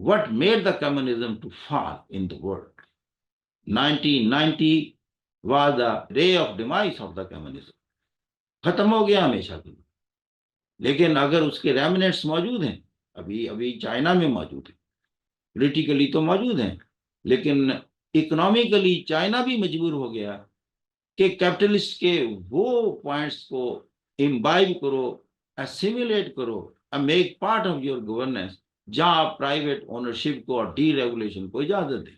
what made the communism to fall in the world. 1990 was the day of demise of the communism. ختم ہو گیا ہمیشہ کے لیے. لیکن اگر اس کے ریمنٹس موجود ہیں, ابھی چائنا میں موجود ہیں, پولیٹیکلی تو موجود ہیں, لیکن اکنامیکلی چائنا بھی مجبور ہو گیا کہ کیپٹلسٹ کے وہ پوائنٹس کو امبائب کرو, اسیمیلیٹ کرو, make part of your governance, جہاں آپ پرائیویٹ اونرشپ کو اور ڈی ریگولیشن کو اجازت دیں.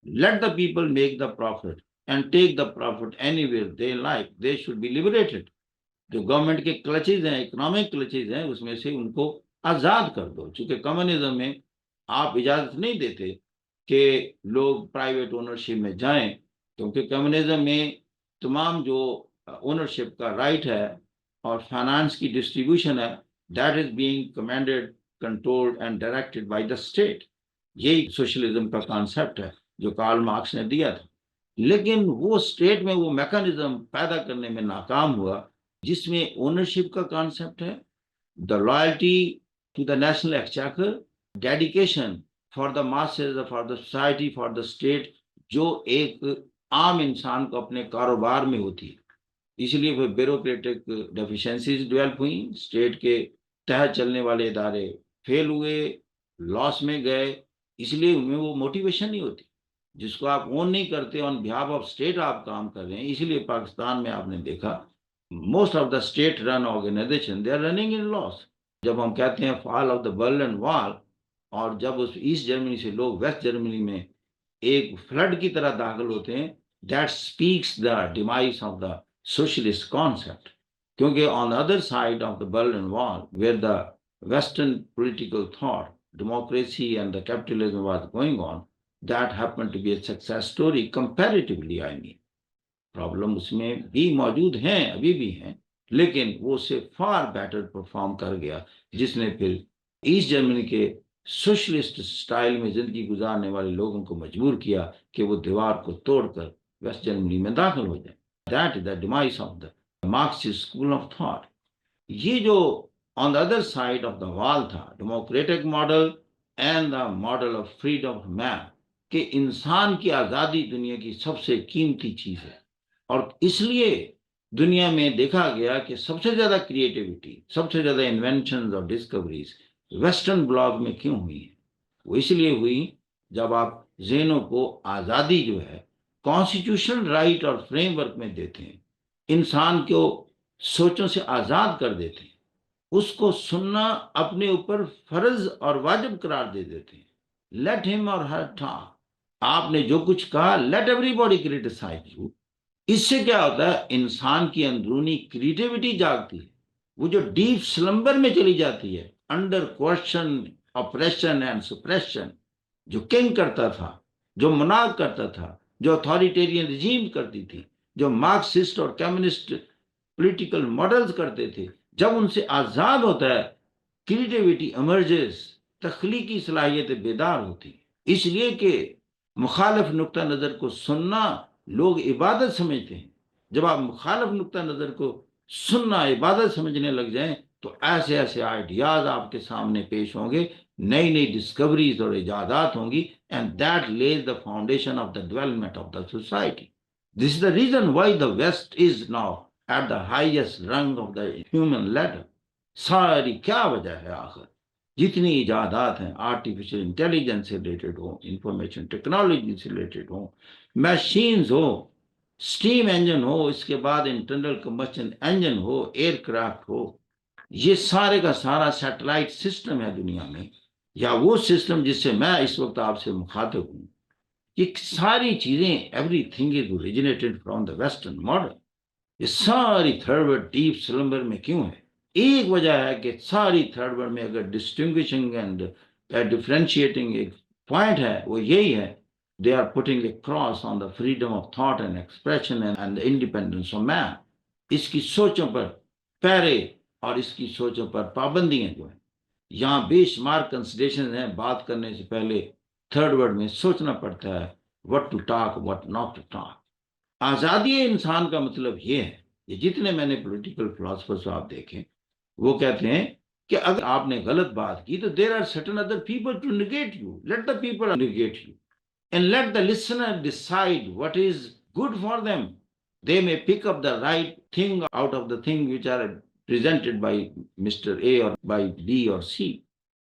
Let the people make the profit and take the profit anywhere they like, they should be liberated. جو گورنمنٹ کے کلچز ہیں, اکنامک کلچز ہیں, اس میں سے ان کو آزاد کر دو. چونکہ کمیونزم میں آپ اجازت نہیں دیتے کہ لوگ پرائیویٹ اونرشپ میں جائیں, کیونکہ کمیونزم میں تمام جو اونرشپ کا رائٹ ہے اور فائنانس کی ڈسٹریبیوشن ہے, that is being commanded, controlled and directed by the state. یہی سوشلزم کا کانسیپٹ ہے جو کارل مارکس نے دیا تھا. لیکن وہ اسٹیٹ میں وہ میکانزم پیدا کرنے میں ناکام ہوا جس میں اونرشپ کا کانسیپٹ ہے, the loyalty to the national exchequer, dedication for the masses, for the society, for the state, جو ایک عام انسان کو اپنے کاروبار میں ہوتی ہے. اس لیے پھر بیوروکریٹک ڈیفیشنسیز ڈیولپ ہوئیں, اسٹیٹ کے تحت چلنے والے ادارے فیل ہوئے, لاس میں گئے, اس لیے ان میں وہ موٹیویشن نہیں ہوتی. جس کو آپ اون نہیں کرتے, آن بہاف آف اسٹیٹ آپ کام کر رہے ہیں. اسی لیے پاکستان میں آپ نے دیکھا most of the state run organization they are running in loss. جب ہم کہتے ہیں فال آف دا برلن وال, اور جب اس ایسٹ جرمنی سے لوگ ویسٹ جرمنی میں ایک فلڈ کی طرح داخل ہوتے ہیں, that speaks the demise of the socialist concept. کیونکہ on the other side of the Berlin Wall, where the Western political thought, democracy and the capitalism was going on, that happened to be a success story comparatively, I mean. Problem اس میں بھی موجود ہیں, ابھی بھی ہیں, لیکن وہ سے far better perform کر گیا, جس نے پھر ایسٹ جرمنی کے سوشلسٹ سٹائل میں زندگی گزارنے والے لوگوں کو مجبور کیا کہ وہ دیوار کو توڑ کر ویسٹ جرمنی میں داخل ہو جائیں. That is the demise of the Marxist school of thought. یہ جو on the other side of the wall تھا, democratic model and the model of freedom of man, کہ انسان کی آزادی دنیا کی سب سے قیمتی چیز ہے. اور اس لیے دنیا میں دیکھا گیا کہ سب سے زیادہ کریٹیوٹی, سب سے زیادہ انوینشنز اور ڈسکوریز ویسٹرن بلاک میں کیوں ہوئی ہیں. وہ اس لیے ہوئی جب آپ ذہنوں کو آزادی جو ہے کانسٹیٹیوشنل رائٹ اور فریم ورک میں دیتے ہیں, انسان کو سوچوں سے آزاد کر دیتے ہیں, اس کو سننا اپنے اوپر فرض اور واجب قرار دے دیتے ہیں. لیٹ ہم اور ہر ٹاک, آپ نے جو کچھ کہا, let everybody criticize you. اس سے کیا ہوتا ہے, انسان کی اندرونی کریٹیوٹی جاگتی ہے, وہ جو ڈیپ سلمبر میں چلی جاتی ہے, under question, oppression and suppression, جو کنگ کرتا تھا, جو مناغ کرتا تھا, جو اتھارٹیرین رجیم کرتی تھی, جو مارکسسٹ اور کمیونسٹ پولیٹیکل ماڈلز کرتے تھے, جب ان سے آزاد ہوتا ہے, کریٹیوٹی ایمرجز, تخلیقی صلاحیتیں بیدار ہوتی. اس لیے کہ مخالف نقطہ نظر کو سننا لوگ عبادت سمجھتے ہیں. جب آپ مخالف نقطہ نظر کو سننا عبادت سمجھنے لگ جائیں تو ایسے ایسے آئیڈیاز آپ کے سامنے پیش ہوں گے, نئی نئی ڈسکوریز اور ایجادات ہوں گی, and that lays the foundation of the development of the society. This is the reason why the West is now at the highest rung of the human ladder. ساری کیا وجہ ہے آخر, جتنی ایجادات ہیں, آرٹیفیشل انٹیلیجنس سے ریلیٹڈ ہوں, انفارمیشن ٹیکنالوجی سے ریلیٹڈ ہوں, مشینز ہو, اسٹیم انجن ہو, اس کے بعد انٹرنل کمبشن انجن ہو, ایئر کرافٹ ہو, یہ سارے کا سارا سیٹلائٹ سسٹم ہے دنیا میں, یا وہ سسٹم جس سے میں اس وقت آپ سے مخاطب ہوں. یہ ساری چیزیں, every thing is originated from the western model. یہ ساری تھرڈ ورلڈ ڈیپ سلمبر میں کیوں ہے؟ ایک وجہ ہے کہ ساری تھرڈ ورلڈ میں اگر ڈسٹنگوشنگ اینڈ ڈفرینشیٹنگ ایک پوائنٹ ہے, وہ یہی ہے, they are putting a cross on the freedom of thought and expression and the independence of man. اس کی سوچوں پر پیرے اور اس کی سوچوں پر پابندیاں جو ہیں, یہاں بے شمار کنسیڈریشن ہیں. بات کرنے سے پہلے تھرڈ ورڈ میں سوچنا پڑتا ہے, what to talk, what not to talk. آزادی انسان کا مطلب یہ ہے, یہ جتنے میں نے پولیٹیکل فلاسفرز آپ دیکھیں, وہ کہتے ہیں کہ اگر آپ نے غلط بات کی تو there are certain other people to negate you. Let the people negate you. And let the listener decide what is good for them. They may pick up the right thing out of the thing which are presented by Mr. A or by B or C.